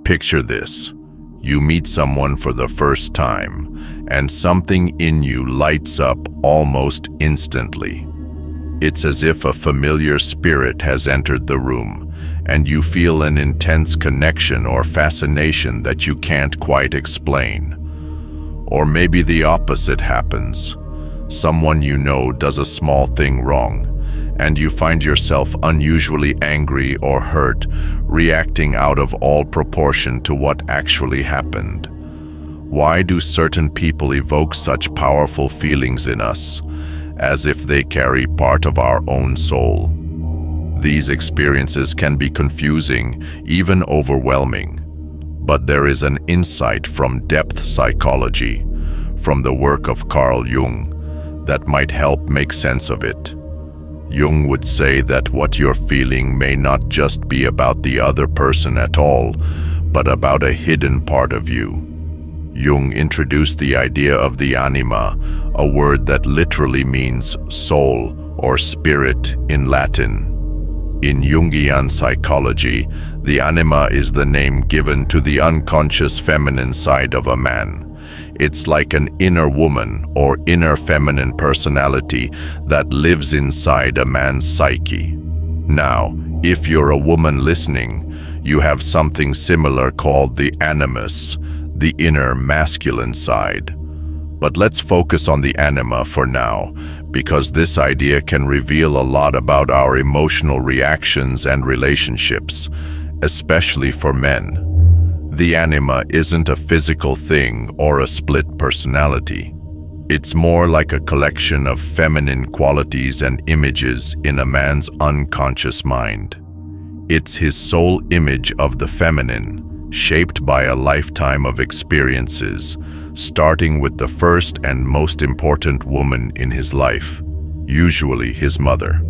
Picture this. You meet someone for the first time, and something in you lights up almost instantly. It's as if a familiar spirit has entered the room, and you feel an intense connection or fascination that you can't quite explain. Or maybe the opposite happens. Someone you know does a small thing wrong, and you find yourself unusually angry or hurt, reacting out of all proportion to what actually happened. Why do certain people evoke such powerful feelings in us, as if they carry part of our own soul? These experiences can be confusing, even overwhelming. But there is an insight from depth psychology, from the work of Carl Jung, that might help make sense of it. Jung would say that what you're feeling may not just be about the other person at all, but about a hidden part of you. Jung introduced the idea of the Anima, a word that literally means soul or spirit in Latin. In Jungian psychology, the Anima is the name given to the unconscious feminine side of a man. It's like an inner woman or inner feminine personality that lives inside a man's psyche. Now, if you're a woman listening, you have something similar called the Animus, the inner masculine side. But let's focus on the Anima for now, because this idea can reveal a lot about our emotional reactions and relationships, especially for men. The Anima isn't a physical thing or a split personality. It's more like a collection of feminine qualities and images in a man's unconscious mind. It's his soul image of the feminine, shaped by a lifetime of experiences, starting with the first and most important woman in his life, usually his mother.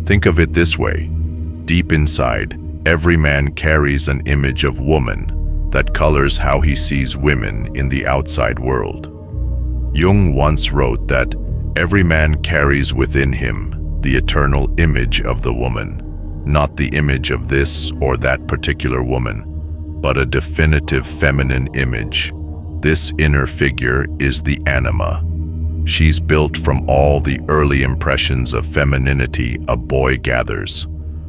Think of it this way. Deep inside, every man carries an image of woman that colors how he sees women in the outside world. Jung once wrote that every man carries within him the eternal image of the woman, not the image of this or that particular woman, but a definitive feminine image. This inner figure is the Anima. She's built from all the early impressions of femininity a boy gathers,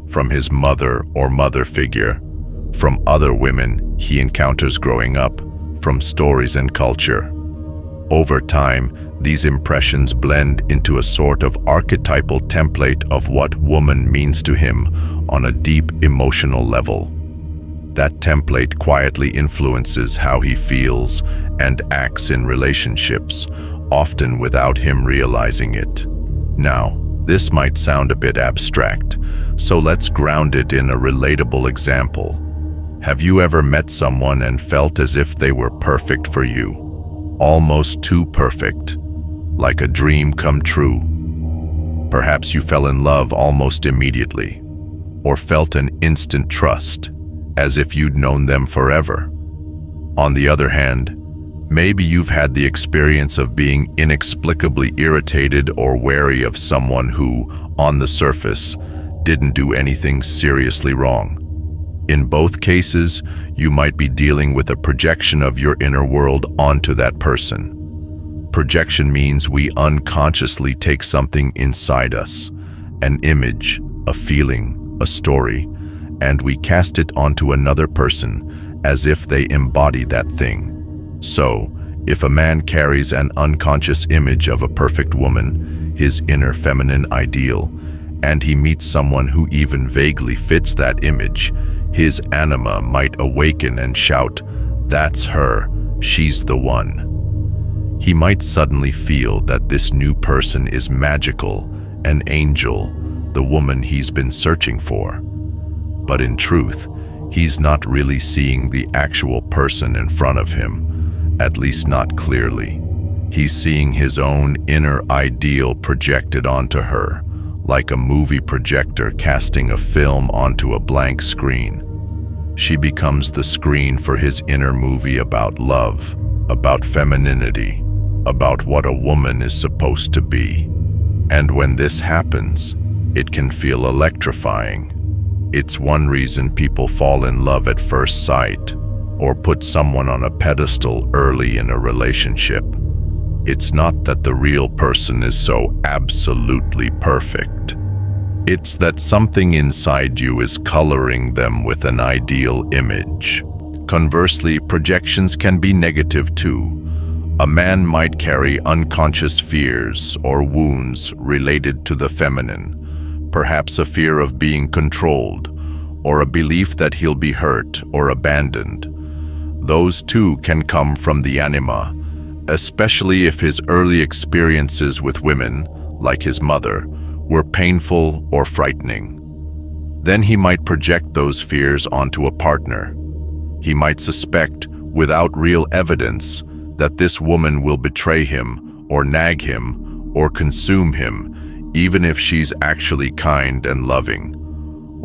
from his mother or mother figure, from other women he encounters growing up, from stories and culture. Over time, these impressions blend into a sort of archetypal template of what woman means to him on a deep emotional level. That template quietly influences how he feels and acts in relationships, often without him realizing it. Now, this might sound a bit abstract, so let's ground it in a relatable example. Have you ever met someone and felt as if they were perfect for you? Almost too perfect, like a dream come true. Perhaps you fell in love almost immediately, or felt an instant trust, as if you'd known them forever. On the other hand, maybe you've had the experience of being inexplicably irritated or wary of someone who, on the surface, didn't do anything seriously wrong. In both cases, you might be dealing with a projection of your inner world onto that person. Projection means we unconsciously take something inside us, an image, a feeling, a story, and we cast it onto another person as if they embody that thing. So, if a man carries an unconscious image of a perfect woman, his inner feminine ideal, and he meets someone who even vaguely fits that image, his Anima might awaken and shout, "That's her, she's the one." He might suddenly feel that this new person is magical, an angel, the woman he's been searching for. But in truth, he's not really seeing the actual person in front of him, at least not clearly. He's seeing his own inner ideal projected onto her, like a movie projector casting a film onto a blank screen. She becomes the screen for his inner movie about love, about femininity, about what a woman is supposed to be. And when this happens, it can feel electrifying. It's one reason people fall in love at first sight, or put someone on a pedestal early in a relationship. It's not that the real person is so absolutely perfect. It's that something inside you is coloring them with an ideal image. Conversely, projections can be negative too. A man might carry unconscious fears or wounds related to the feminine, perhaps a fear of being controlled, or a belief that he'll be hurt or abandoned. Those too can come from the anima, especially if his early experiences with women, like his mother, were painful or frightening. Then he might project those fears onto a partner. He might suspect, without real evidence, that this woman will betray him or nag him or consume him, even if she's actually kind and loving.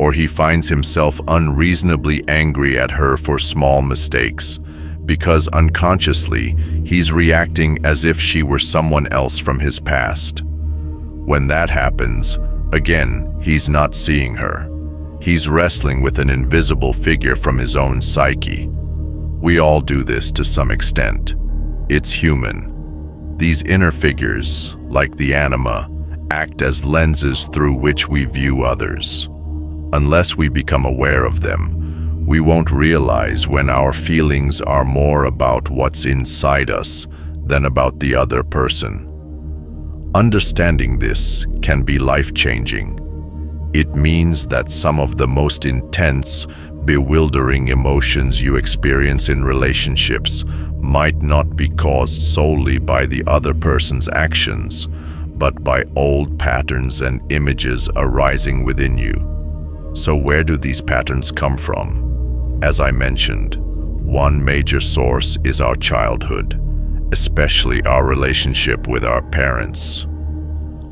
Or he finds himself unreasonably angry at her for small mistakes, because unconsciously he's reacting as if she were someone else from his past. When that happens, again, he's not seeing her. He's wrestling with an invisible figure from his own psyche. We all do this to some extent. It's human. These inner figures, like the anima, act as lenses through which we view others. Unless we become aware of them, we won't realize when our feelings are more about what's inside us than about the other person. Understanding this can be life-changing. It means that some of the most intense, bewildering emotions you experience in relationships might not be caused solely by the other person's actions, but by old patterns and images arising within you. So where do these patterns come from? As I mentioned, one major source is our childhood, especially our relationship with our parents.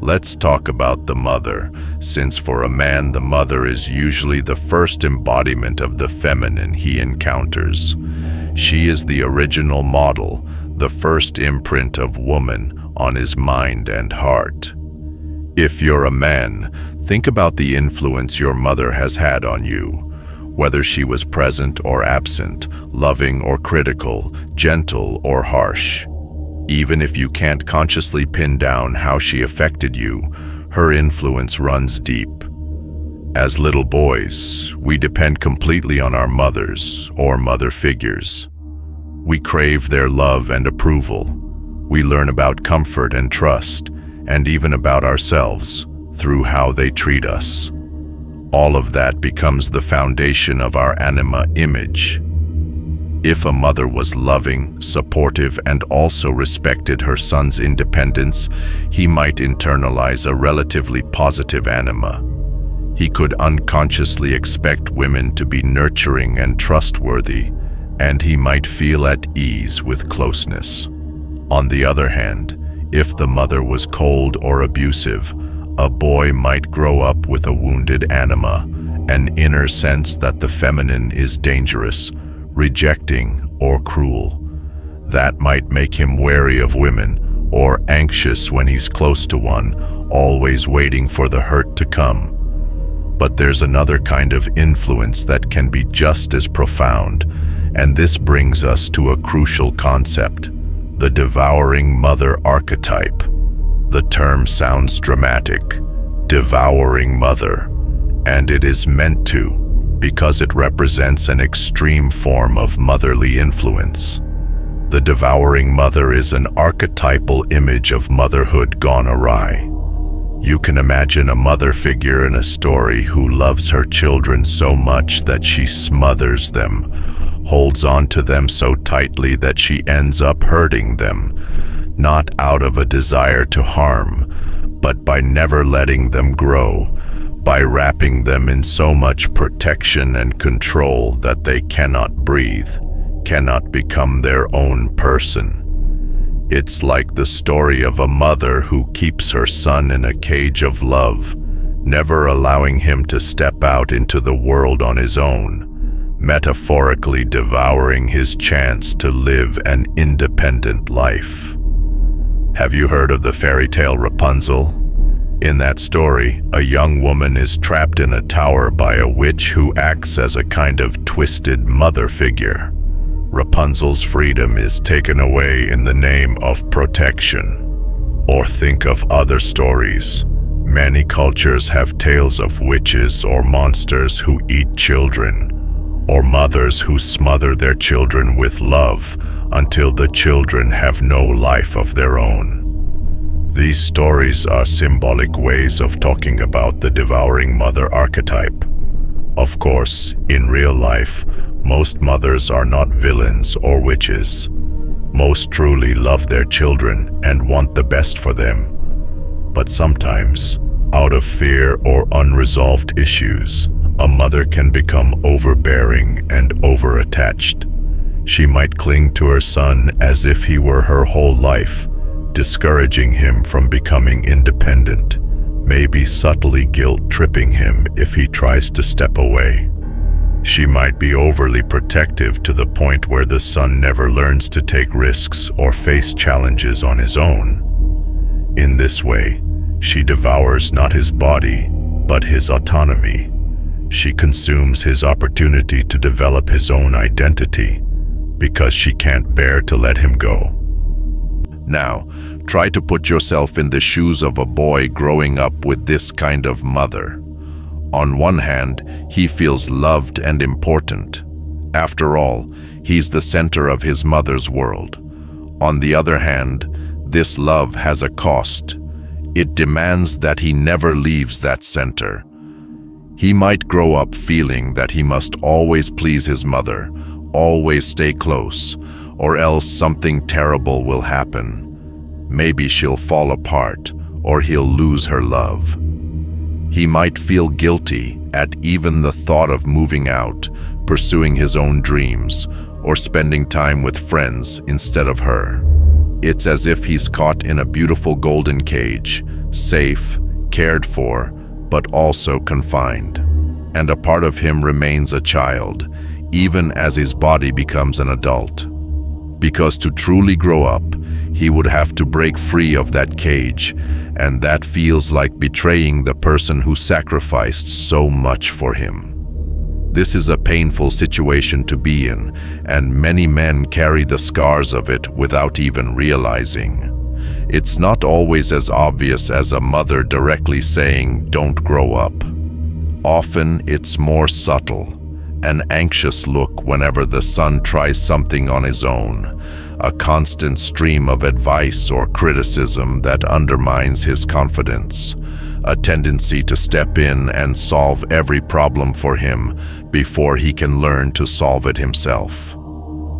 Let's talk about the mother, since for a man the mother is usually the first embodiment of the feminine he encounters. She is the original model, the first imprint of woman on his mind and heart. If you're a man, think about the influence your mother has had on you, whether she was present or absent, loving or critical, gentle or harsh. Even if you can't consciously pin down how she affected you, her influence runs deep. As little boys, we depend completely on our mothers or mother figures. We crave their love and approval. We learn about comfort and trust, and even about ourselves, through how they treat us. All of that becomes the foundation of our anima image. If a mother was loving, supportive, and also respected her son's independence, he might internalize a relatively positive anima. He could unconsciously expect women to be nurturing and trustworthy, and he might feel at ease with closeness. On the other hand, if the mother was cold or abusive, a boy might grow up with a wounded anima, an inner sense that the feminine is dangerous, rejecting, or cruel. That might make him wary of women, or anxious when he's close to one, always waiting for the hurt to come. But there's another kind of influence that can be just as profound, and this brings us to a crucial concept: the devouring mother archetype. The term sounds dramatic, devouring mother, and it is meant to, because it represents an extreme form of motherly influence. The devouring mother is an archetypal image of motherhood gone awry. You can imagine a mother figure in a story who loves her children so much that she smothers them, holds on to them so tightly that she ends up hurting them, not out of a desire to harm, but by never letting them grow, by wrapping them in so much protection and control that they cannot breathe, cannot become their own person. It's like the story of a mother who keeps her son in a cage of love, never allowing him to step out into the world on his own, metaphorically devouring his chance to live an independent life. Have you heard of the fairy tale Rapunzel? In that story, a young woman is trapped in a tower by a witch who acts as a kind of twisted mother figure. Rapunzel's freedom is taken away in the name of protection. Or think of other stories. Many cultures have tales of witches or monsters who eat children, or mothers who smother their children with love until the children have no life of their own. These stories are symbolic ways of talking about the devouring mother archetype. Of course, in real life, most mothers are not villains or witches. Most truly love their children and want the best for them. But sometimes, out of fear or unresolved issues, a mother can become overbearing and overattached. She might cling to her son as if he were her whole life, discouraging him from becoming independent, maybe subtly guilt-tripping him if he tries to step away. She might be overly protective to the point where the son never learns to take risks or face challenges on his own. In this way, she devours not his body, but his autonomy. She consumes his opportunity to develop his own identity because she can't bear to let him go. Now, try to put yourself in the shoes of a boy growing up with this kind of mother. On one hand, he feels loved and important. After all, he's the center of his mother's world. On the other hand, this love has a cost. It demands that he never leaves that center. He might grow up feeling that he must always please his mother, always stay close, or else something terrible will happen. Maybe she'll fall apart, or he'll lose her love. He might feel guilty at even the thought of moving out, pursuing his own dreams, or spending time with friends instead of her. It's as if he's caught in a beautiful golden cage, safe, cared for, but also confined. And a part of him remains a child, even as his body becomes an adult. Because to truly grow up, he would have to break free of that cage, and that feels like betraying the person who sacrificed so much for him. This is a painful situation to be in, and many men carry the scars of it without even realizing. It's not always as obvious as a mother directly saying, "Don't grow up." Often it's more subtle, an anxious look whenever the son tries something on his own, a constant stream of advice or criticism that undermines his confidence, a tendency to step in and solve every problem for him before he can learn to solve it himself.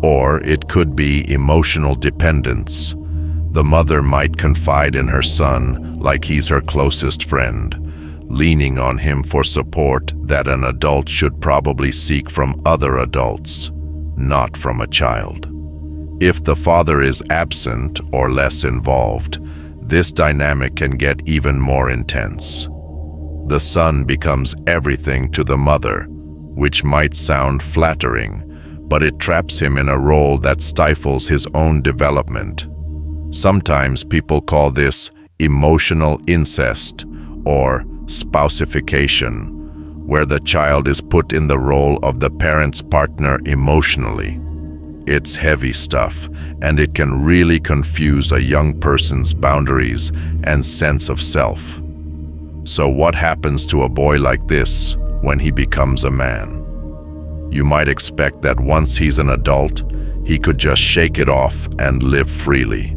Or it could be emotional dependence. The mother might confide in her son like he's her closest friend, leaning on him for support that an adult should probably seek from other adults, not from a child. If the father is absent or less involved, this dynamic can get even more intense. The son becomes everything to the mother, which might sound flattering, but it traps him in a role that stifles his own development. Sometimes people call this emotional incest or spousification, where the child is put in the role of the parent's partner emotionally. It's heavy stuff, and it can really confuse a young person's boundaries and sense of self. So what happens to a boy like this when he becomes a man? You might expect that once he's an adult, he could just shake it off and live freely.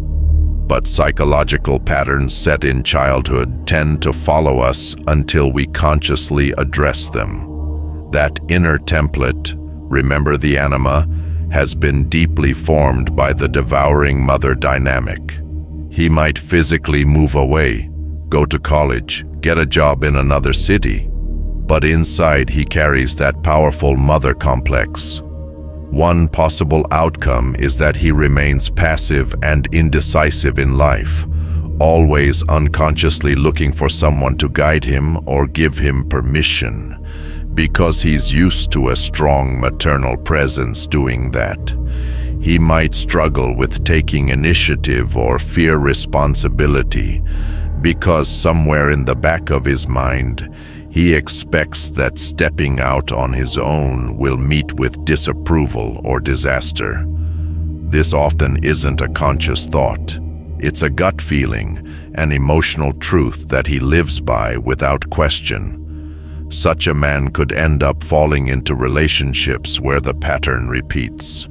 But psychological patterns set in childhood tend to follow us until we consciously address them. That inner template, remember the Anima, has been deeply formed by the devouring mother dynamic. He might physically move away, go to college, get a job in another city, but inside he carries that powerful mother complex. One possible outcome is that he remains passive and indecisive in life, always unconsciously looking for someone to guide him or give him permission, because he's used to a strong maternal presence doing that. He might struggle with taking initiative or fear responsibility, because somewhere in the back of his mind, He expects that stepping out on his own will meet with disapproval or disaster. This often isn't a conscious thought. It's a gut feeling, an emotional truth that he lives by without question. Such a man could end up falling into relationships where the pattern repeats.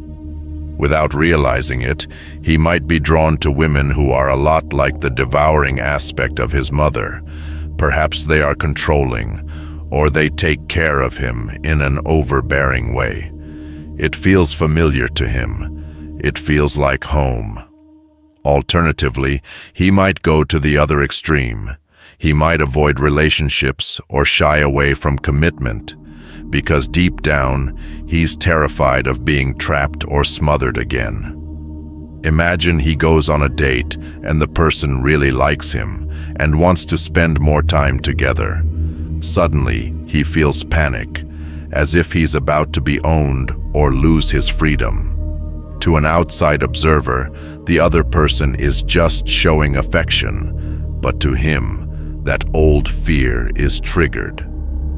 Without realizing it, he might be drawn to women who are a lot like the devouring aspect of his mother. Perhaps they are controlling, or they take care of him in an overbearing way. It feels familiar to him. It feels like home. Alternatively, he might go to the other extreme. He might avoid relationships or shy away from commitment, because deep down, he's terrified of being trapped or smothered again. Imagine he goes on a date and the person really likes him and wants to spend more time together. Suddenly, he feels panic, as if he's about to be owned or lose his freedom. To an outside observer, the other person is just showing affection, but to him, that old fear is triggered.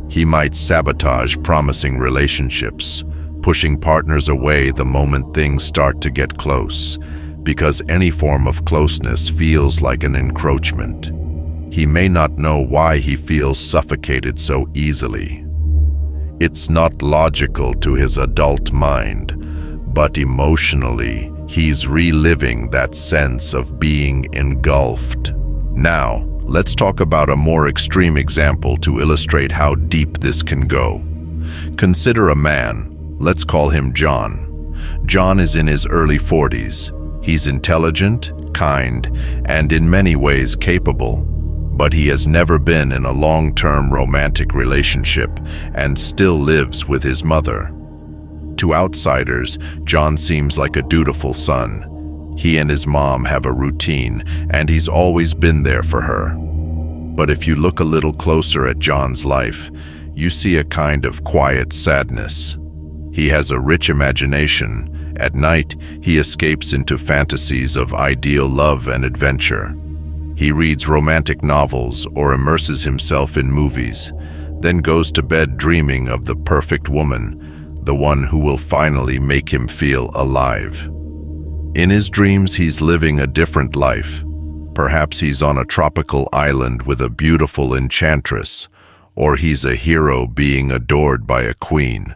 He might sabotage promising relationships, pushing partners away the moment things start to get close, because any form of closeness feels like an encroachment. He may not know why he feels suffocated so easily. It's not logical to his adult mind, but emotionally, he's reliving that sense of being engulfed. Now, let's talk about a more extreme example to illustrate how deep this can go. Consider a man. Let's call him John. John is in his early 40s. He's intelligent, kind, and in many ways capable, but he has never been in a long-term romantic relationship and still lives with his mother. To outsiders, John seems like a dutiful son. He and his mom have a routine, and he's always been there for her. But if you look a little closer at John's life, you see a kind of quiet sadness. He has a rich imagination. At night, he escapes into fantasies of ideal love and adventure. He reads romantic novels or immerses himself in movies, then goes to bed dreaming of the perfect woman, the one who will finally make him feel alive. In his dreams, he's living a different life. Perhaps he's on a tropical island with a beautiful enchantress, or he's a hero being adored by a queen.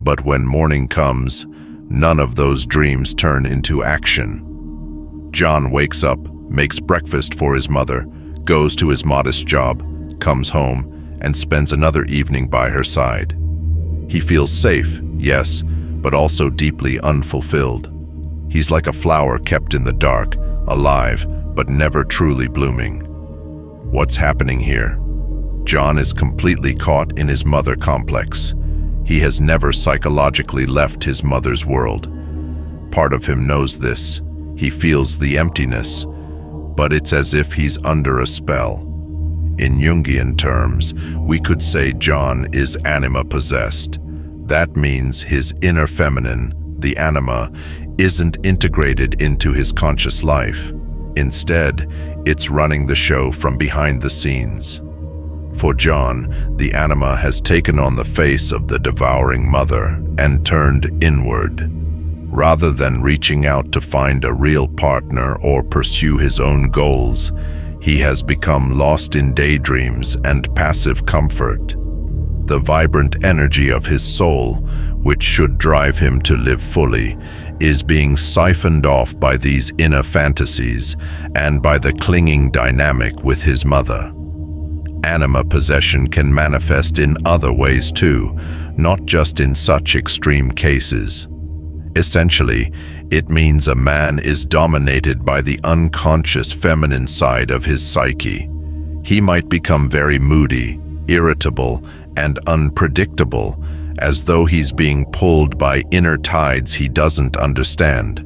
But when morning comes, none of those dreams turn into action. John wakes up, makes breakfast for his mother, goes to his modest job, comes home, and spends another evening by her side. He feels safe, yes, but also deeply unfulfilled. He's like a flower kept in the dark, alive, but never truly blooming. What's happening here? John is completely caught in his mother complex. He has never psychologically left his mother's world. Part of him knows this. He feels the emptiness, but it's as if he's under a spell. In Jungian terms, we could say John is anima possessed. That means his inner feminine, the anima, isn't integrated into his conscious life. Instead, it's running the show from behind the scenes. For John, the anima has taken on the face of the devouring mother and turned inward. Rather than reaching out to find a real partner or pursue his own goals, he has become lost in daydreams and passive comfort. The vibrant energy of his soul, which should drive him to live fully, is being siphoned off by these inner fantasies and by the clinging dynamic with his mother. Anima possession can manifest in other ways too, not just in such extreme cases. Essentially, it means a man is dominated by the unconscious feminine side of his psyche. He might become very moody, irritable, and unpredictable, as though he's being pulled by inner tides he doesn't understand.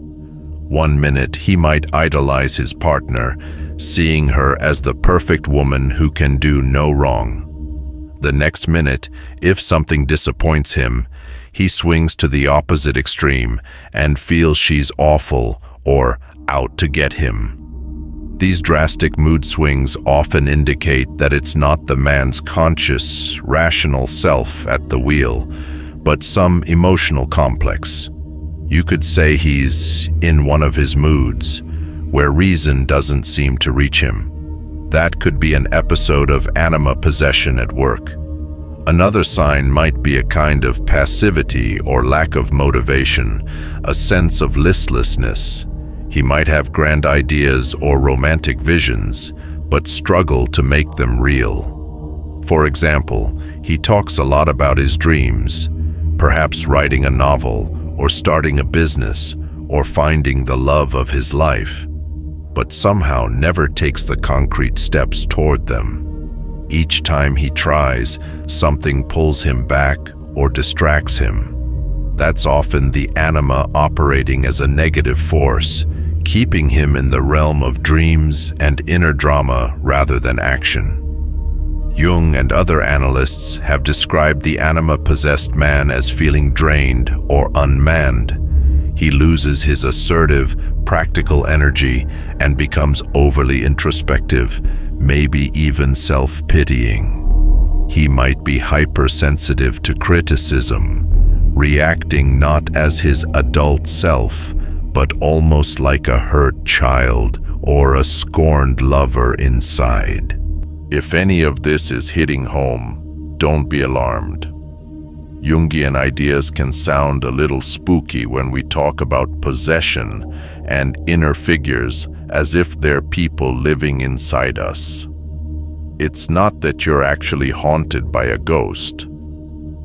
One minute he might idolize his partner, seeing her as the perfect woman who can do no wrong. The next minute, if something disappoints him, he swings to the opposite extreme and feels she's awful or out to get him. These drastic mood swings often indicate that it's not the man's conscious, rational self at the wheel, but some emotional complex. You could say he's in one of his moods, where reason doesn't seem to reach him. That could be an episode of Anima possession at work. Another sign might be a kind of passivity or lack of motivation, a sense of listlessness. He might have grand ideas or romantic visions, but struggle to make them real. For example, he talks a lot about his dreams, perhaps writing a novel, or starting a business, or finding the love of his life, but somehow never takes the concrete steps toward them. Each time he tries, something pulls him back or distracts him. That's often the anima operating as a negative force, keeping him in the realm of dreams and inner drama rather than action. Jung and other analysts have described the anima-possessed man as feeling drained or unmanned. He loses his assertive, practical energy and becomes overly introspective, maybe even self-pitying. He might be hypersensitive to criticism, reacting not as his adult self, but almost like a hurt child or a scorned lover inside. If any of this is hitting home, don't be alarmed. Jungian ideas can sound a little spooky when we talk about possession and inner figures as if they're people living inside us. It's not that you're actually haunted by a ghost.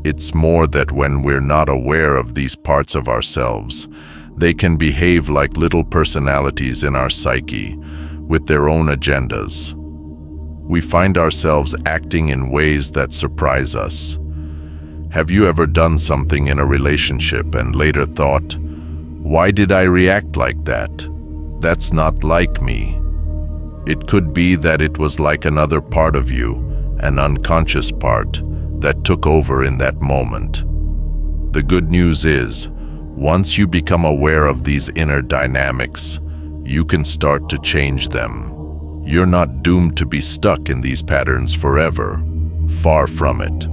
It's more that when we're not aware of these parts of ourselves, they can behave like little personalities in our psyche, with their own agendas. We find ourselves acting in ways that surprise us. Have you ever done something in a relationship and later thought, "Why did I react like that? That's not like me." It could be that it was like another part of you, an unconscious part, that took over in that moment. The good news is, once you become aware of these inner dynamics, you can start to change them. You're not doomed to be stuck in these patterns forever. Far from it.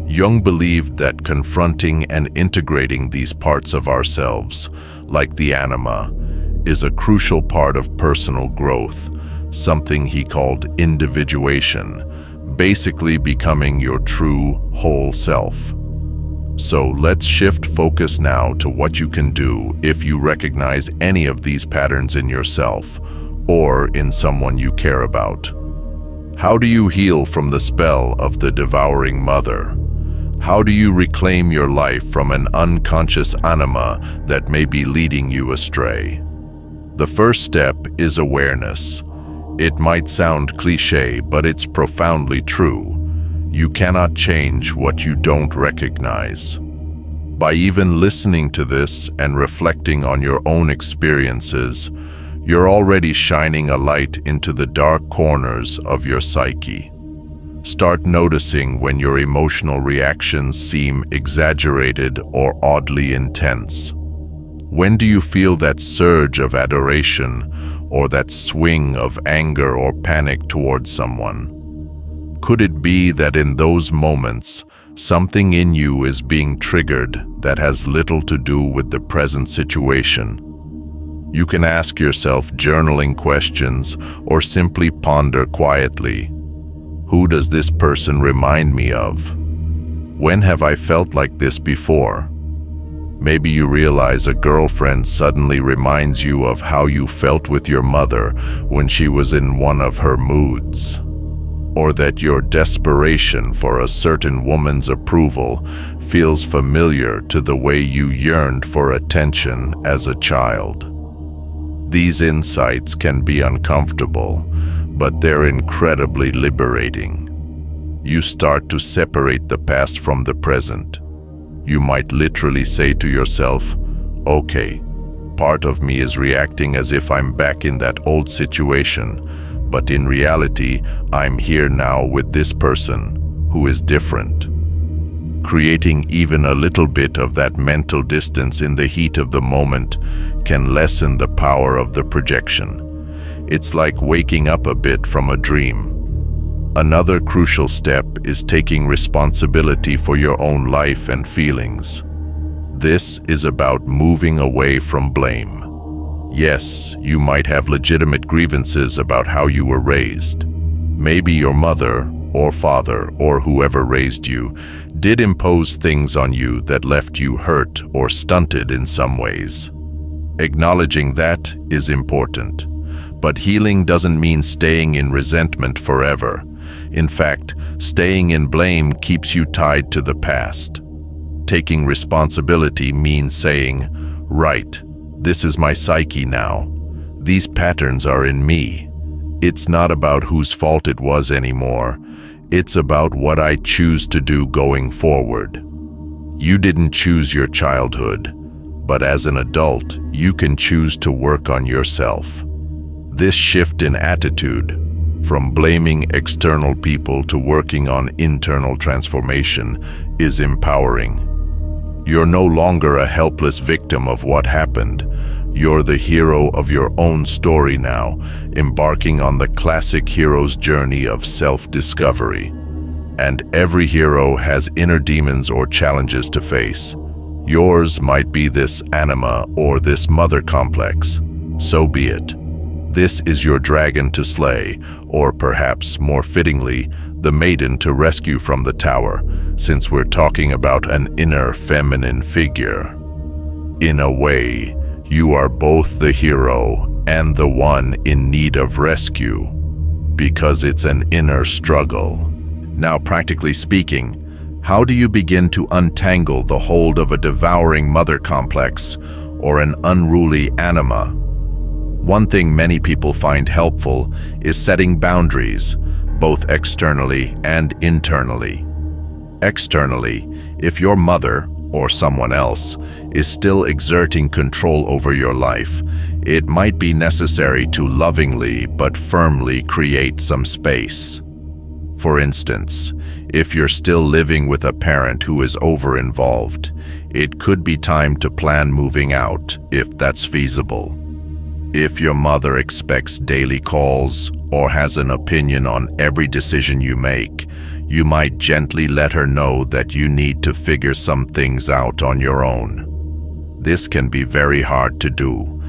Jung believed that confronting and integrating these parts of ourselves, like the anima, is a crucial part of personal growth, something he called individuation, basically becoming your true, whole self. So let's shift focus now to what you can do if you recognize any of these patterns in yourself or in someone you care about. How do you heal from the spell of the devouring mother? How do you reclaim your life from an unconscious anima that may be leading you astray? The first step is awareness. It might sound cliché, but it's profoundly true. You cannot change what you don't recognize. By even listening to this and reflecting on your own experiences, you're already shining a light into the dark corners of your psyche. Start noticing when your emotional reactions seem exaggerated or oddly intense. When do you feel that surge of adoration or that swing of anger or panic towards someone? Could it be that in those moments, something in you is being triggered that has little to do with the present situation? You can ask yourself journaling questions or simply ponder quietly. Who does this person remind me of? When have I felt like this before? Maybe you realize a girlfriend suddenly reminds you of how you felt with your mother when she was in one of her moods. Or that your desperation for a certain woman's approval feels familiar to the way you yearned for attention as a child. These insights can be uncomfortable, but they're incredibly liberating. You start to separate the past from the present. You might literally say to yourself, "Okay, part of me is reacting as if I'm back in that old situation, but in reality, I'm here now with this person who is different." Creating even a little bit of that mental distance in the heat of the moment can lessen the power of the projection. It's like waking up a bit from a dream. Another crucial step is taking responsibility for your own life and feelings. This is about moving away from blame. Yes, you might have legitimate grievances about how you were raised. Maybe your mother or father or whoever raised you did impose things on you that left you hurt or stunted in some ways. Acknowledging that is important, but healing doesn't mean staying in resentment forever. In fact, staying in blame keeps you tied to the past. Taking responsibility means saying, right, this is my psyche now. These patterns are in me. It's not about whose fault it was anymore. It's about what I choose to do going forward. You didn't choose your childhood, but as an adult, you can choose to work on yourself. This shift in attitude, from blaming external people to working on internal transformation, is empowering. You're no longer a helpless victim of what happened. You're the hero of your own story now, embarking on the classic hero's journey of self-discovery. And every hero has inner demons or challenges to face. Yours might be this anima or this mother complex. So be it. This is your dragon to slay, or perhaps more fittingly, the maiden to rescue from the tower, since we're talking about an inner feminine figure. In a way, you are both the hero and the one in need of rescue, because it's an inner struggle. Now, practically speaking, how do you begin to untangle the hold of a devouring mother complex or an unruly anima? One thing many people find helpful is setting boundaries, both externally and internally. Externally, if your mother, or someone else, is still exerting control over your life, it might be necessary to lovingly but firmly create some space. For instance, if you're still living with a parent who is over-involved, it could be time to plan moving out, if that's feasible. If your mother expects daily calls or has an opinion on every decision you make, you might gently let her know that you need to figure some things out on your own. This can be very hard to do.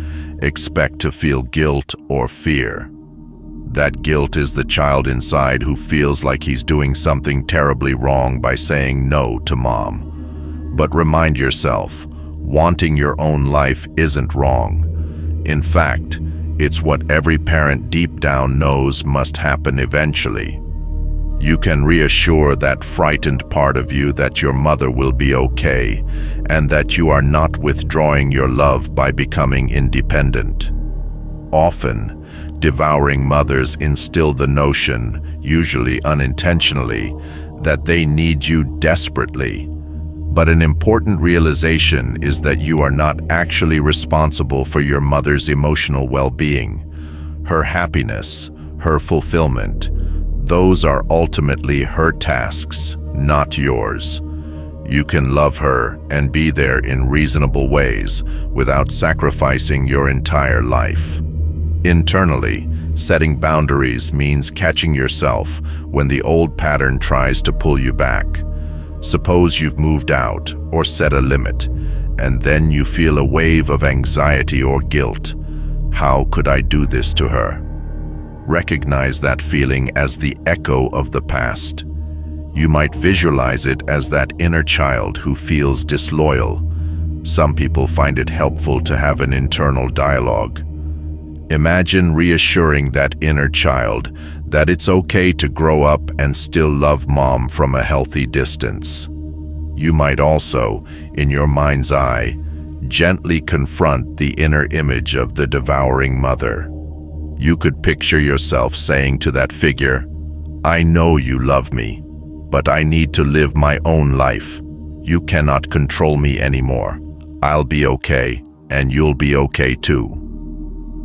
Expect to feel guilt or fear. That guilt is the child inside who feels like he's doing something terribly wrong by saying no to mom. But remind yourself, wanting your own life isn't wrong. In fact, it's what every parent deep down knows must happen eventually. You can reassure that frightened part of you that your mother will be okay, and that you are not withdrawing your love by becoming independent. Often, devouring mothers instill the notion, usually unintentionally, that they need you desperately. But an important realization is that you are not actually responsible for your mother's emotional well-being. Her happiness, her fulfillment, those are ultimately her tasks, not yours. You can love her and be there in reasonable ways without sacrificing your entire life. Internally, setting boundaries means catching yourself when the old pattern tries to pull you back. Suppose you've moved out or set a limit, and then you feel a wave of anxiety or guilt. How could I do this to her? Recognize that feeling as the echo of the past. You might visualize it as that inner child who feels disloyal. Some people find it helpful to have an internal dialogue. Imagine reassuring that inner child that it's okay to grow up and still love mom from a healthy distance. You might also, in your mind's eye, gently confront the inner image of the devouring mother. You could picture yourself saying to that figure, "I know you love me, but I need to live my own life. You cannot control me anymore. I'll be okay, and you'll be okay too."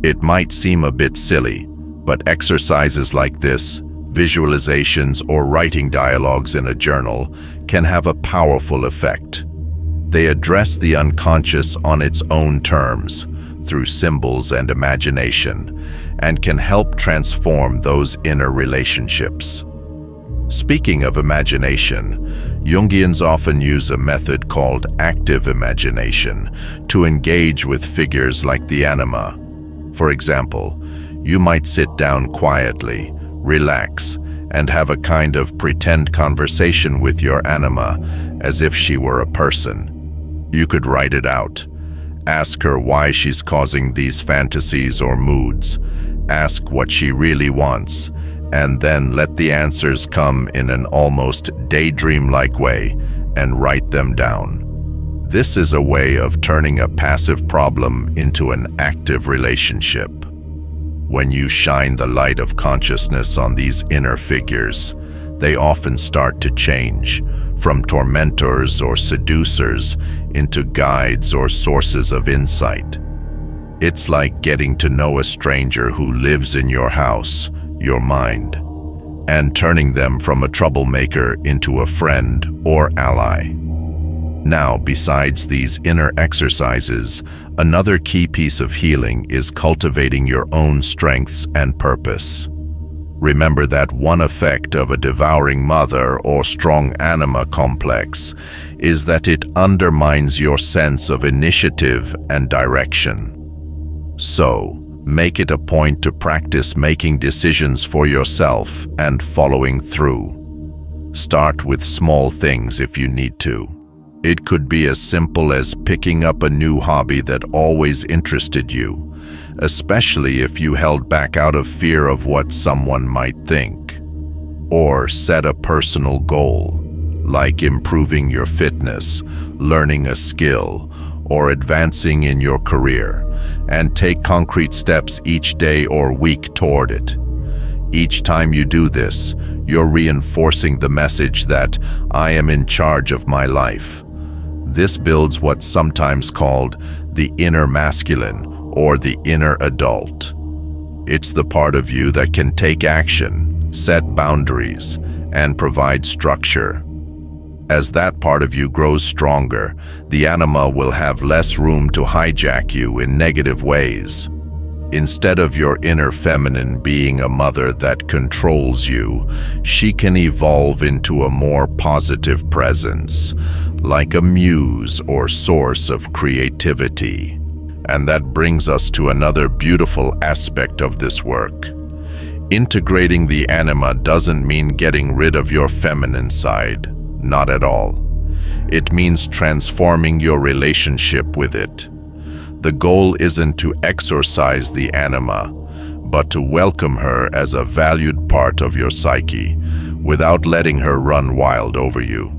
It might seem a bit silly, but exercises like this, visualizations or writing dialogues in a journal, can have a powerful effect. They address the unconscious on its own terms, through symbols and imagination, and can help transform those inner relationships. Speaking of imagination, Jungians often use a method called active imagination to engage with figures like the Anima. For example, you might sit down quietly, relax, and have a kind of pretend conversation with your Anima as if she were a person. You could write it out. Ask her why she's causing these fantasies or moods. Ask what she really wants, and then let the answers come in an almost daydream-like way and write them down. This is a way of turning a passive problem into an active relationship. When you shine the light of consciousness on these inner figures, they often start to change, from tormentors or seducers into guides or sources of insight. It's like getting to know a stranger who lives in your house, your mind, and turning them from a troublemaker into a friend or ally. Now, besides these inner exercises, another key piece of healing is cultivating your own strengths and purpose. Remember that one effect of a devouring mother or strong anima complex is that it undermines your sense of initiative and direction. So, make it a point to practice making decisions for yourself and following through. Start with small things if you need to. It could be as simple as picking up a new hobby that always interested you, especially if you held back out of fear of what someone might think. Or set a personal goal, like improving your fitness, learning a skill, or advancing in your career, and take concrete steps each day or week toward it. Each time you do this, you're reinforcing the message that I am in charge of my life. This builds what's sometimes called the inner masculine or the inner adult. It's the part of you that can take action, set boundaries, and provide structure. As that part of you grows stronger, the Anima will have less room to hijack you in negative ways. Instead of your inner feminine being a mother that controls you, she can evolve into a more positive presence, like a muse or source of creativity. And that brings us to another beautiful aspect of this work. Integrating the Anima doesn't mean getting rid of your feminine side, not at all. It means transforming your relationship with it. The goal isn't to exorcise the Anima, but to welcome her as a valued part of your psyche, without letting her run wild over you.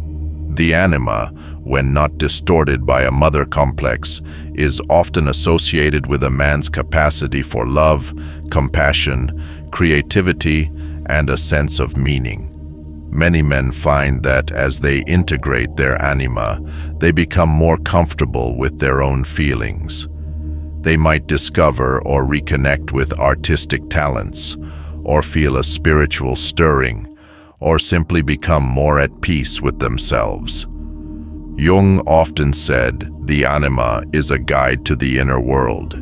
The Anima, when not distorted by a mother complex, is often associated with a man's capacity for love, compassion, creativity, and a sense of meaning. Many men find that as they integrate their Anima, they become more comfortable with their own feelings. They might discover or reconnect with artistic talents, or feel a spiritual stirring, or simply become more at peace with themselves. Jung often said, the Anima is a guide to the inner world.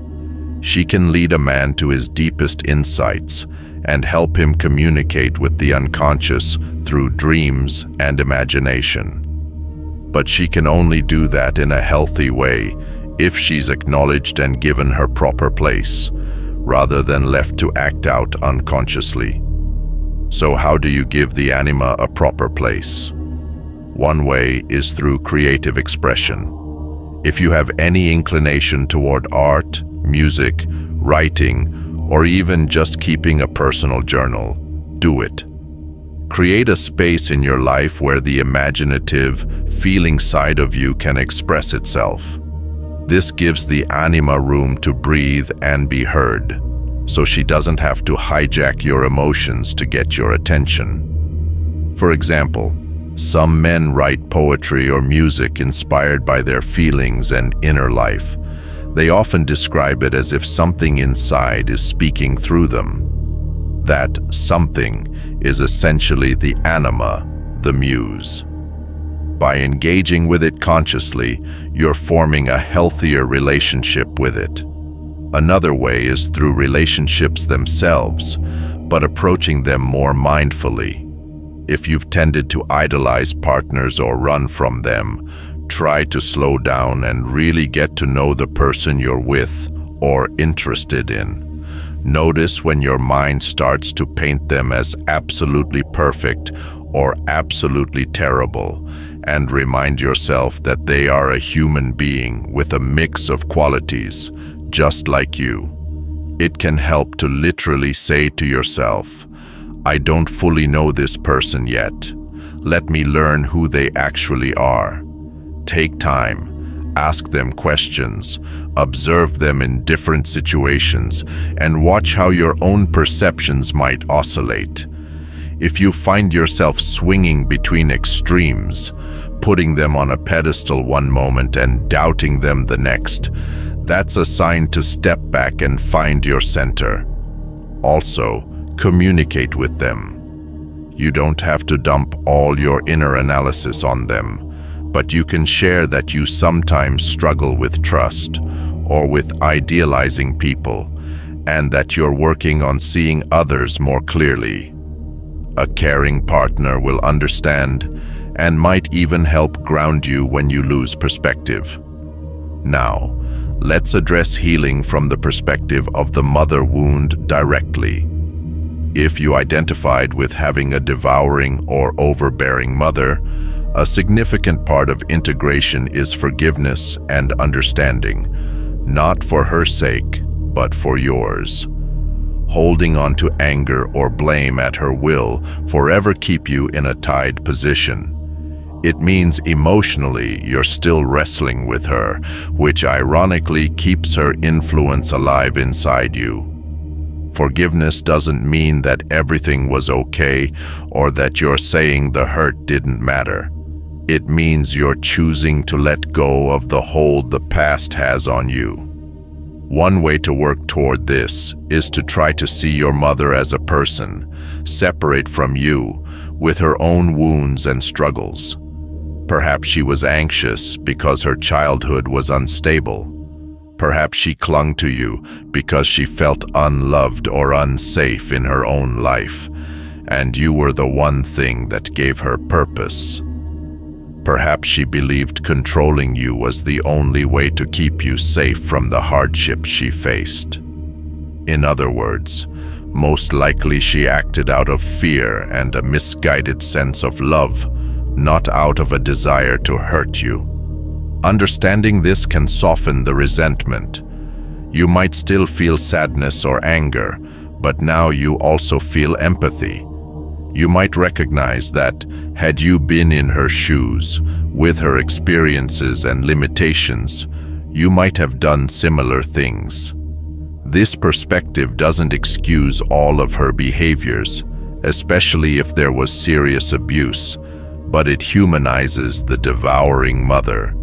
She can lead a man to his deepest insights and help him communicate with the unconscious through dreams and imagination. But she can only do that in a healthy way if she's acknowledged and given her proper place, rather than left to act out unconsciously. So how do you give the Anima a proper place? One way is through creative expression. If you have any inclination toward art, music, writing, or even just keeping a personal journal, do it. Create a space in your life where the imaginative, feeling side of you can express itself. This gives the Anima room to breathe and be heard, so she doesn't have to hijack your emotions to get your attention. For example, some men write poetry or music inspired by their feelings and inner life. They often describe it as if something inside is speaking through them. That something is essentially the Anima, the muse. By engaging with it consciously, you're forming a healthier relationship with it. Another way is through relationships themselves, but approaching them more mindfully. If you've tended to idolize partners or run from them, try to slow down and really get to know the person you're with or interested in. Notice when your mind starts to paint them as absolutely perfect or absolutely terrible, and remind yourself that they are a human being with a mix of qualities, just like you. It can help to literally say to yourself, I don't fully know this person yet. Let me learn who they actually are. Take time, ask them questions, observe them in different situations, and watch how your own perceptions might oscillate. If you find yourself swinging between extremes, putting them on a pedestal one moment and doubting them the next, that's a sign to step back and find your center. Also, communicate with them. You don't have to dump all your inner analysis on them, but you can share that you sometimes struggle with trust or with idealizing people, and that you're working on seeing others more clearly. A caring partner will understand and might even help ground you when you lose perspective. Now, let's address healing from the perspective of the mother wound directly. If you identified with having a devouring or overbearing mother, a significant part of integration is forgiveness and understanding, not for her sake, but for yours. Holding on to anger or blame at her will forever keep you in a tied position. It means emotionally you're still wrestling with her, which ironically keeps her influence alive inside you. Forgiveness doesn't mean that everything was okay or that you're saying the hurt didn't matter. It means you're choosing to let go of the hold the past has on you. One way to work toward this is to try to see your mother as a person, separate from you, with her own wounds and struggles. Perhaps she was anxious because her childhood was unstable. Perhaps she clung to you because she felt unloved or unsafe in her own life, and you were the one thing that gave her purpose. Perhaps she believed controlling you was the only way to keep you safe from the hardships she faced. In other words, most likely she acted out of fear and a misguided sense of love, not out of a desire to hurt you. Understanding this can soften the resentment. You might still feel sadness or anger, but now you also feel empathy. You might recognize that, had you been in her shoes, with her experiences and limitations, you might have done similar things. This perspective doesn't excuse all of her behaviors, especially if there was serious abuse, but it humanizes the devouring mother.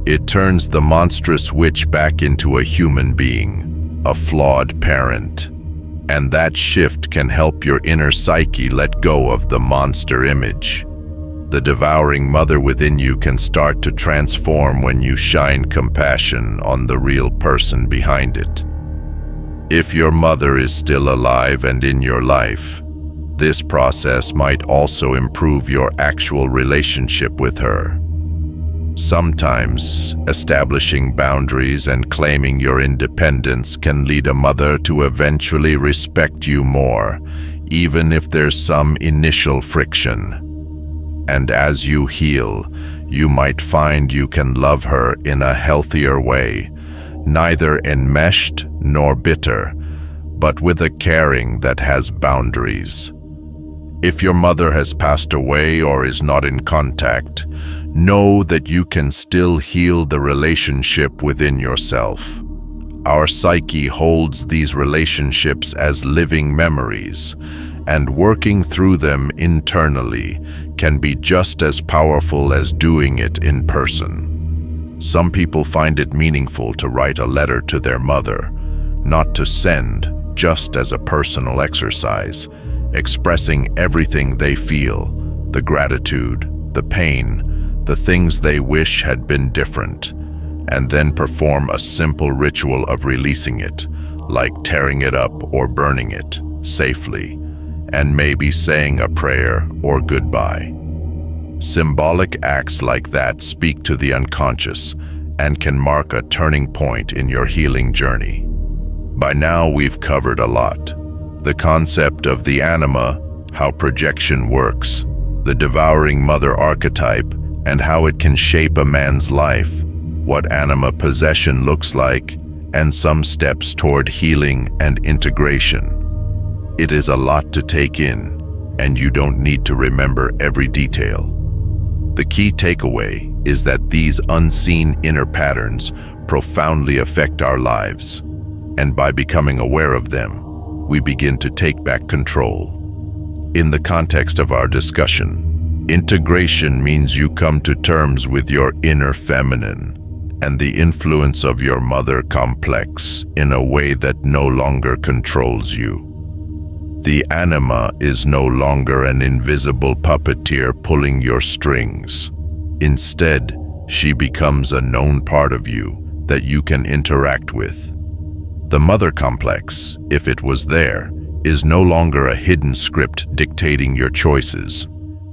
It turns the monstrous witch back into a human being, a flawed parent. And that shift can help your inner psyche let go of the monster image. The devouring mother within you can start to transform when you shine compassion on the real person behind it. If your mother is still alive and in your life, this process might also improve your actual relationship with her. Sometimes, establishing boundaries and claiming your independence can lead a mother to eventually respect you more, even if there's some initial friction. And as you heal, you might find you can love her in a healthier way, neither enmeshed nor bitter, but with a caring that has boundaries. If your mother has passed away or is not in contact, know that you can still heal the relationship within yourself. Our psyche holds these relationships as living memories, and working through them internally can be just as powerful as doing it in person. Some people find it meaningful to write a letter to their mother, not to send, just as a personal exercise, expressing everything they feel, the gratitude, the pain, the things they wish had been different, and then perform a simple ritual of releasing it, like tearing it up or burning it safely, and maybe saying a prayer or goodbye. Symbolic acts like that speak to the unconscious and can mark a turning point in your healing journey. By now, we've covered a lot. The concept of the anima, how projection works, the devouring mother archetype, and how it can shape a man's life, what anima possession looks like, and some steps toward healing and integration. It is a lot to take in, and you don't need to remember every detail. The key takeaway is that these unseen inner patterns profoundly affect our lives, and by becoming aware of them, we begin to take back control. In the context of our discussion, integration means you come to terms with your inner feminine and the influence of your mother complex in a way that no longer controls you. The anima is no longer an invisible puppeteer pulling your strings. Instead, she becomes a known part of you that you can interact with. The mother complex, if it was there, is no longer a hidden script dictating your choices.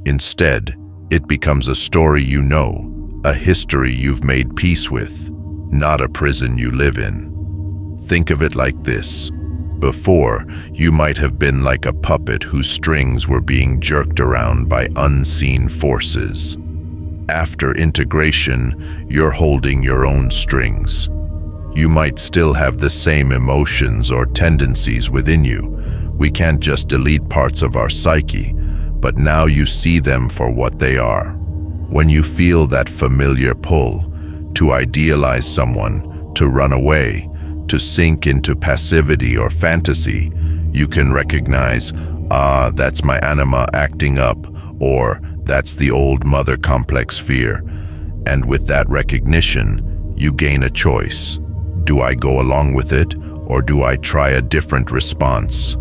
Instead, it becomes a story you know, a history you've made peace with, not a prison you live in. Think of it like this. Before, you might have been like a puppet whose strings were being jerked around by unseen forces. After integration, you're holding your own strings. You might still have the same emotions or tendencies within you. We can't just delete parts of our psyche, but now you see them for what they are. When you feel that familiar pull to idealize someone, to run away, to sink into passivity or fantasy, you can recognize, that's my anima acting up, or that's the old mother complex fear. And with that recognition, you gain a choice. Do I go along with it, or do I try a different response?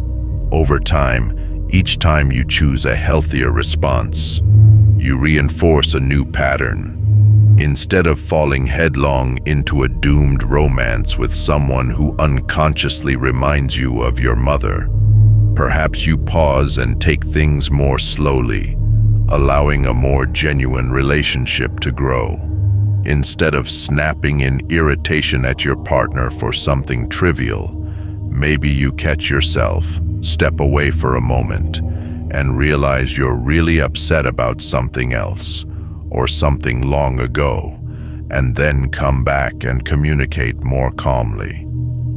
Over time, each time you choose a healthier response, you reinforce a new pattern. Instead of falling headlong into a doomed romance with someone who unconsciously reminds you of your mother, perhaps you pause and take things more slowly, allowing a more genuine relationship to grow. Instead of snapping in irritation at your partner for something trivial, maybe you catch yourself, step away for a moment, and realize you're really upset about something else, or something long ago, and then come back and communicate more calmly.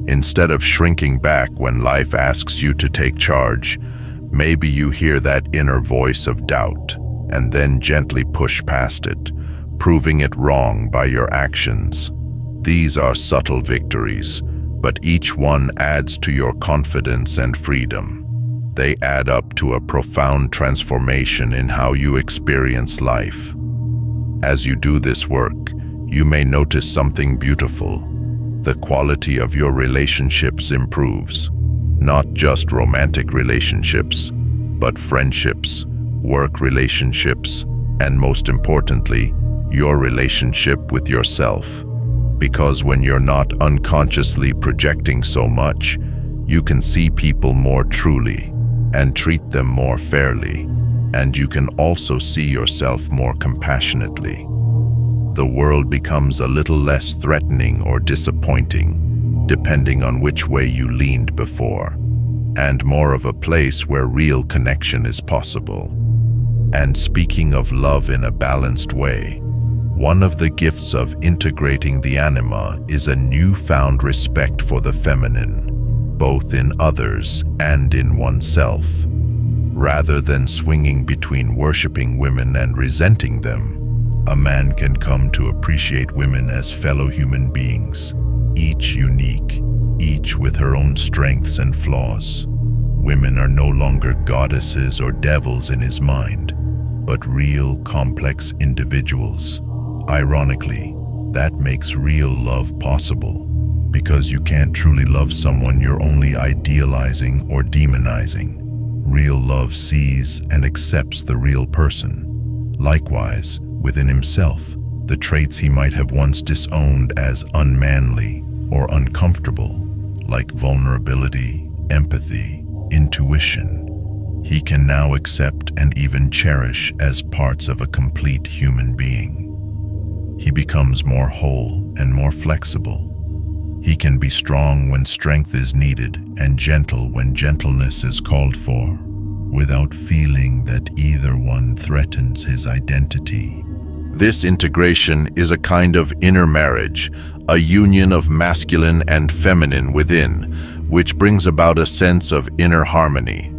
Instead of shrinking back when life asks you to take charge, maybe you hear that inner voice of doubt, and then gently push past it, proving it wrong by your actions. These are subtle victories, but each one adds to your confidence and freedom. They add up to a profound transformation in how you experience life. As you do this work, you may notice something beautiful. The quality of your relationships improves. Not just romantic relationships, but friendships, work relationships, and most importantly, your relationship with yourself. Because when you're not unconsciously projecting so much, you can see people more truly and treat them more fairly, and you can also see yourself more compassionately. The world becomes a little less threatening or disappointing, depending on which way you leaned before, and more of a place where real connection is possible. And speaking of love in a balanced way, one of the gifts of integrating the anima is a newfound respect for the feminine, both in others and in oneself. Rather than swinging between worshiping women and resenting them, a man can come to appreciate women as fellow human beings, each unique, each with her own strengths and flaws. Women are no longer goddesses or devils in his mind, but real, complex individuals. Ironically, that makes real love possible, because you can't truly love someone you're only idealizing or demonizing. Real love sees and accepts the real person. Likewise, within himself, the traits he might have once disowned as unmanly or uncomfortable like vulnerability, empathy, intuition, he can now accept and even cherish as parts of a complete human being. He becomes more whole and more flexible. He can be strong when strength is needed and gentle when gentleness is called for, without feeling that either one threatens his identity. This integration is a kind of inner marriage, a union of masculine and feminine within, which brings about a sense of inner harmony.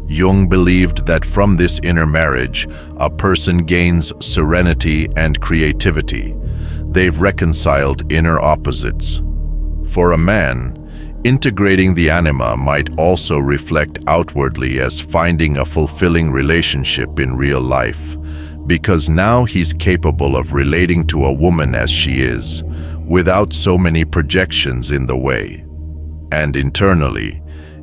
Jung believed that from this inner marriage, a person gains serenity and creativity. They've reconciled inner opposites. For a man, integrating the anima might also reflect outwardly as finding a fulfilling relationship in real life, because now he's capable of relating to a woman as she is, without so many projections in the way. And internally,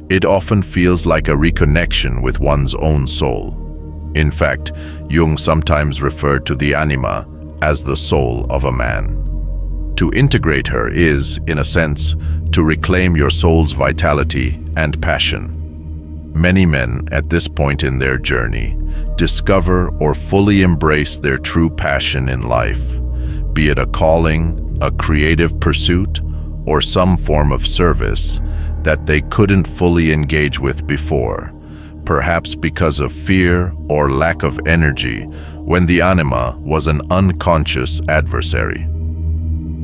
it often feels like a reconnection with one's own soul. In fact, Jung sometimes referred to the anima as the soul of a man. To integrate her is, in a sense, to reclaim your soul's vitality and passion. Many men at this point in their journey discover or fully embrace their true passion in life, be it a calling, a creative pursuit, or some form of service that they couldn't fully engage with before, perhaps because of fear or lack of energy when the anima was an unconscious adversary.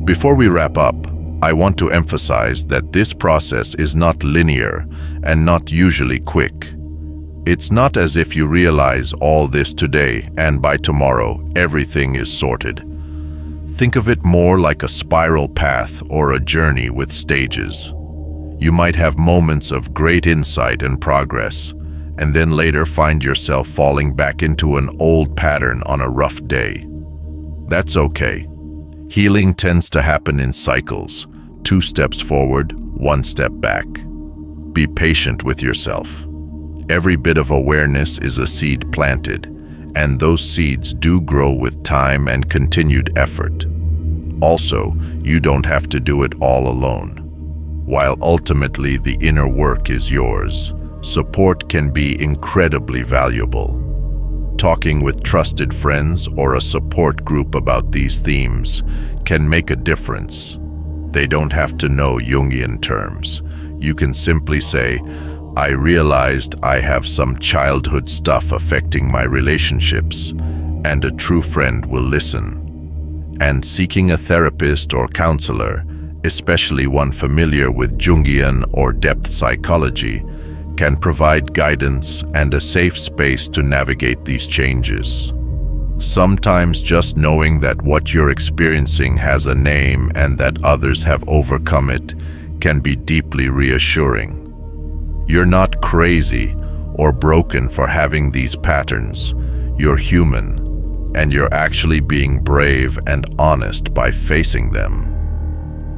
Before we wrap up, I want to emphasize that this process is not linear and not usually quick. It's not as if you realize all this today and by tomorrow everything is sorted. Think of it more like a spiral path or a journey with stages. You might have moments of great insight and progress, and then later find yourself falling back into an old pattern on a rough day. That's okay. Healing tends to happen in cycles, 2 steps forward, 1 step back. Be patient with yourself. Every bit of awareness is a seed planted, and those seeds do grow with time and continued effort. Also, you don't have to do it all alone. While ultimately the inner work is yours, support can be incredibly valuable. Talking with trusted friends or a support group about these themes can make a difference. They don't have to know Jungian terms. You can simply say, I realized I have some childhood stuff affecting my relationships, and a true friend will listen. And seeking a therapist or counselor, especially one familiar with Jungian or depth psychology, can provide guidance and a safe space to navigate these changes. Sometimes just knowing that what you're experiencing has a name and that others have overcome it can be deeply reassuring. You're not crazy or broken for having these patterns. You're human, and you're actually being brave and honest by facing them.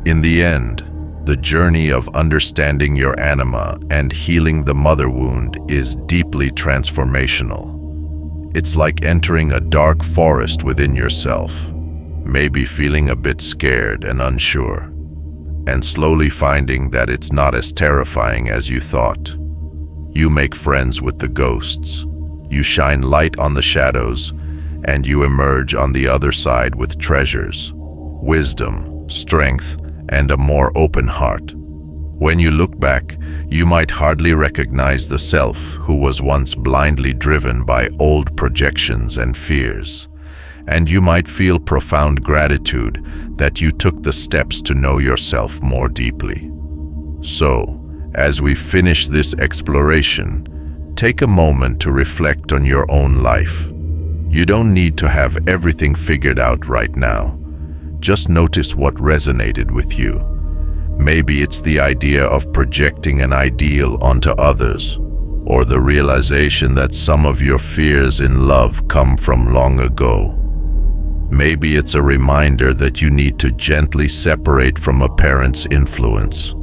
In the end, the journey of understanding your anima and healing the mother wound is deeply transformational. It's like entering a dark forest within yourself, maybe feeling a bit scared and unsure, and slowly finding that it's not as terrifying as you thought. You make friends with the ghosts, you shine light on the shadows, and you emerge on the other side with treasures, wisdom, strength, and a more open heart. When you look back, you might hardly recognize the self who was once blindly driven by old projections and fears. And you might feel profound gratitude that you took the steps to know yourself more deeply. So, as we finish this exploration, take a moment to reflect on your own life. You don't need to have everything figured out right now. Just notice what resonated with you. Maybe it's the idea of projecting an ideal onto others, or the realization that some of your fears in love come from long ago. Maybe it's a reminder that you need to gently separate from a parent's influence,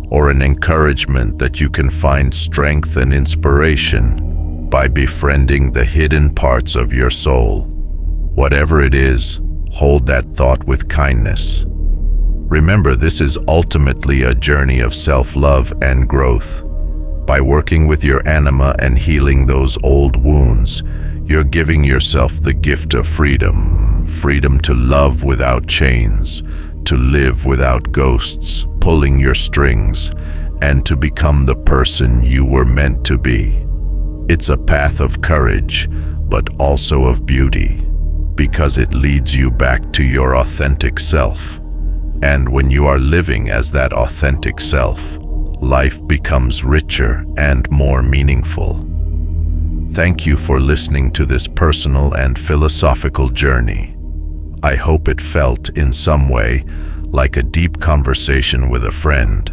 or an encouragement that you can find strength and inspiration by befriending the hidden parts of your soul. Whatever it is, hold that thought with kindness. Remember, this is ultimately a journey of self-love and growth. By working with your anima and healing those old wounds, you're giving yourself the gift of freedom. Freedom to love without chains, to live without ghosts pulling your strings, and to become the person you were meant to be. It's a path of courage, but also of beauty, because it leads you back to your authentic self. And when you are living as that authentic self, life becomes richer and more meaningful. Thank you for listening to this personal and philosophical journey. I hope it felt, in some way, like a deep conversation with a friend,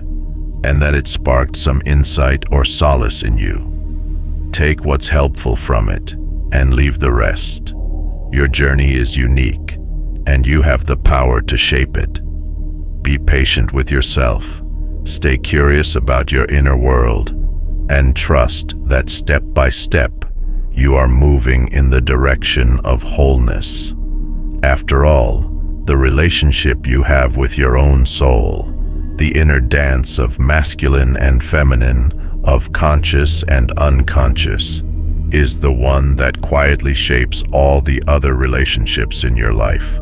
and that it sparked some insight or solace in you. Take what's helpful from it and leave the rest. Your journey is unique, and you have the power to shape it. Be patient with yourself, stay curious about your inner world, and trust that step by step, you are moving in the direction of wholeness. After all, the relationship you have with your own soul, the inner dance of masculine and feminine, of conscious and unconscious, is the one that quietly shapes all the other relationships in your life.